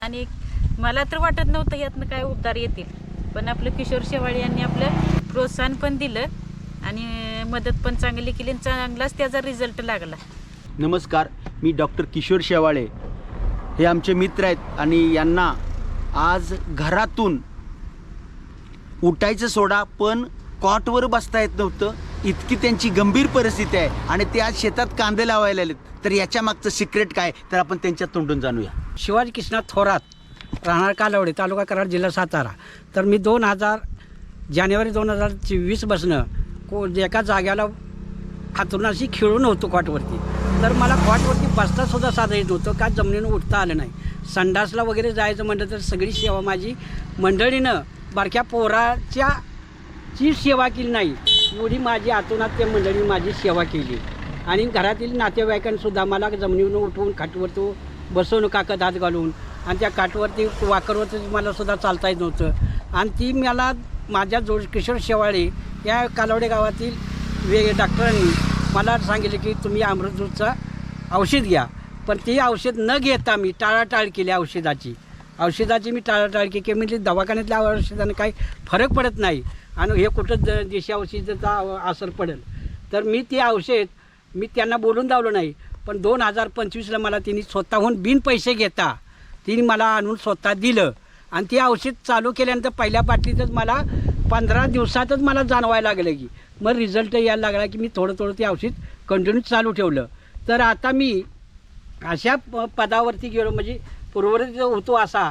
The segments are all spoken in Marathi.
आणि मला तर वाटत नव्हतं यातनं काय उपदार येतील, पण आपलं किशोर शेवाळे यांनी आपलं प्रोत्साहन पण दिलं आणि मदत पण चांगली केली, चांगलाच त्याचा रिझल्ट लागला. नमस्कार, मी डॉक्टर किशोर शेवाळे. हे आमचे मित्र आहेत आणि यांना आज घरातून उठायचं सोडा पण कॉटवर बसता येत नव्हतं, इतकी त्यांची गंभीर परिस्थिती आहे आणि ते आज शेतात कांदे लावायला आलेत. तर याच्या मागचं सिक्रेट काय तर आपण त्यांच्या तोंडून जाणूया. शिवाजी कृष्णात थोरात, राहणार कालवडे, तालुका कराड, जिल्हा सातारा. तर मी जानेवारी 2024 एका जाग्याला हातरुणाशी खेळून होतो कॉटवरती. तर मला कॉटवरती बसतासुद्धा साधं येत नव्हतं, का जमिनीनं उठता आलं नाही. संडासला वगैरे जायचं म्हटलं तर सगळी सेवा माझी मंडळीनं बारक्या पोराची सेवा केली नाही, एवढी माझी आतोनात त्या मंडळीने माझी सेवा केली. आणि घरातील नातेवाईकांसुद्धा मला जमिनीवरून उठवून खाटवरती बसवून काकत हात घालून आणि त्या काठवरती वाकरवरती मला सुद्धा चालता येत नव्हतं. आणि ती मला माझ्या किशोर शेवाळे या कालवडे गावातील डॉक्टरांनी मला सांगितले की तुम्ही अमृत ज्यूसचं औषध घ्या. पण ते औषध न घेता मी टाळाटाळ केली औषधाची मी टाळाटाळ केली की म्हणजे दवाखान्यातल्या औषधाने काही फरक पडत नाही आणि हे कुठं देशी औषधाचा असर पडेल. तर मी ते औषध त्यांना बोलून दावलो नाही. पण 2025ला मला तिने स्वतःहून बिन पैसे घेता तिने मला आणून स्वतः दिलं आणि ते औषध चालू केल्यानंतर पहिल्या बाटलीतच मला 15 दिवसातच मला जाणवायला लागलं की मग रिझल्ट यायला लागला की मी थोडं ते औषध कंटिन्यू चालू ठेवलं. तर आता मी अशा पदावरती गेलो, म्हणजे पूर्ववत होतो असा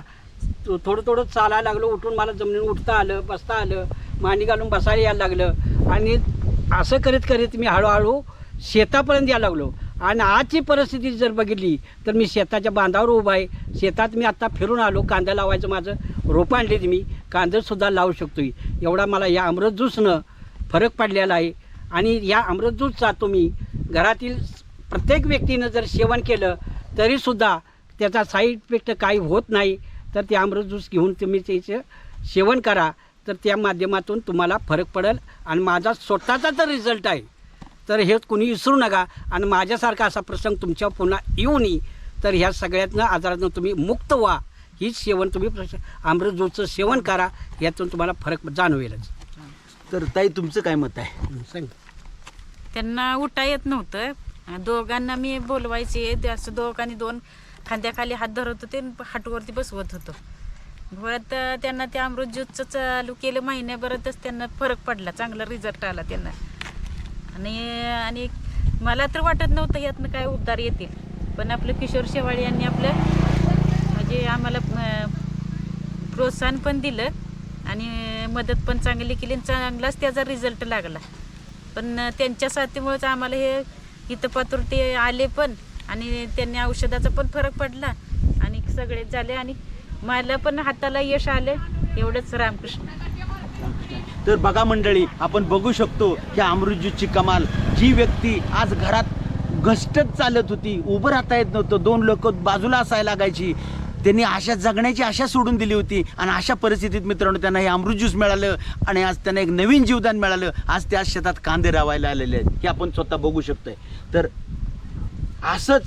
थोडं चालायला लागलो, उठून मला जमिनीवर उठता आलं, बसता आलं, मांडी घालून बसायला यायला लागलं. आणि असं करीत मी हळूहळू शेतापर्यंत यायला लागलो. आणि आजची परिस्थिती जर बघितली तर मी शेताच्या बांधावर उभा आहे. शेतात मी आत्ता फिरून आलो, कांदा लावायचं माझं रोपं आणलेत, मी कांदेसुद्धा लावू शकतो. एवढा मला या अमृत ज्यूसनं फरक पडलेला आहे. आणि या अमृत ज्यूसचा तुम्ही घरातील प्रत्येक व्यक्तीनं जर सेवन केलं तरीसुद्धा त्याचा साईड इफेक्ट काही होत नाही. तर ते अमृत ज्यूस घेऊन तुम्ही त्याचं सेवन करा, तर त्या माध्यमातून तुम्हाला फरक पडेल. आणि माझा स्वतःचा तर रिझल्ट आहे, तर हे कुणी विसरू नका. आणि माझ्यासारखा असा प्रसंग तुमच्यावर पुन्हा येऊ नये, तर ह्या सगळ्यातनं आजारातून तुम्ही मुक्त व्हा. हीच सेवन तुम्ही अमृत ज्यूसचं सेवन करा, यातून तुम्हाला फरक जाणवेलच. तर ताई तुमचं काय मत आहे? सांग. त्यांना उठा येत नव्हतं, दोघांना मी बोलवायचे, असं दोघांनी 2 खांद्याखाली हात धरत होते, हाटवरती बसवत होतो. परत त्यांना ते अमृत ज्यूसचं चालू केलं, महिन्याभरातच त्यांना फरक पडला, चांगला रिझल्ट आला त्यांना. आणि मला तर वाटत नव्हतं यातनं काय उपदार येतील, पण आपलं किशोर शेवाळे यांनी आपलं म्हणजे आम्हाला प्रोत्साहन पण दिलं आणि मदत पण चांगली केली, चांगलाच त्याचा रिझल्ट लागला. पण त्यांच्या साथीमुळेच आम्हाला हे इथं पातुरते आले पण, आणि त्यांनी औषधाचा पण फरक पडला आणि सगळेच झाले आणि मला पण हाताला यश आले. एवढंच. रामकृष्ण. तर बघा मंडळी, आपण बघू शकतो की अमृत ज्यूसची कमाल. जी व्यक्ती आज घरात घसटत चालत होती, उभं राहता येत नव्हतं, 2 लोक बाजूला असायला लागायची, त्यांनी आशा जगण्याची आशा सोडून दिली होती. आणि अशा परिस्थितीत मित्रांनो त्यांना हे अमृत ज्यूस मिळालं आणि आज त्यांना एक नवीन जीवदान मिळालं. आज त्या शेतात कांदे रावायला आलेले आहेत, हे आपण स्वतः बघू शकतोय. तर असंच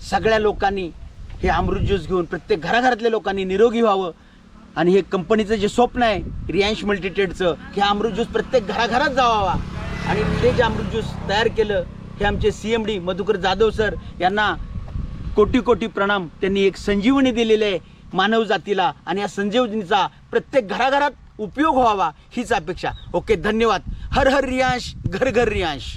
सगळ्या लोकांनी हे अमृत ज्यूस घेऊन प्रत्येक घराघरातल्या लोकांनी निरोगी व्हावं. आणि हे कंपनीचं जे स्वप्न आहे रियांश मल्टीट्रेडचं, हे अमृत ज्यूस प्रत्येक घराघरात जावावा. आणि ते जे अमृत ज्यूस तयार केलं हे आमचे CMD मधुकर जाधव सर यांना कोटी प्रणाम. त्यांनी एक संजीवनी दिलेली आहे मानव जातीला आणि या संजीवनीचा प्रत्येक घराघरात उपयोग व्हावा हीच अपेक्षा. ओके, धन्यवाद. हर हर रियांश, घर घर रियांश.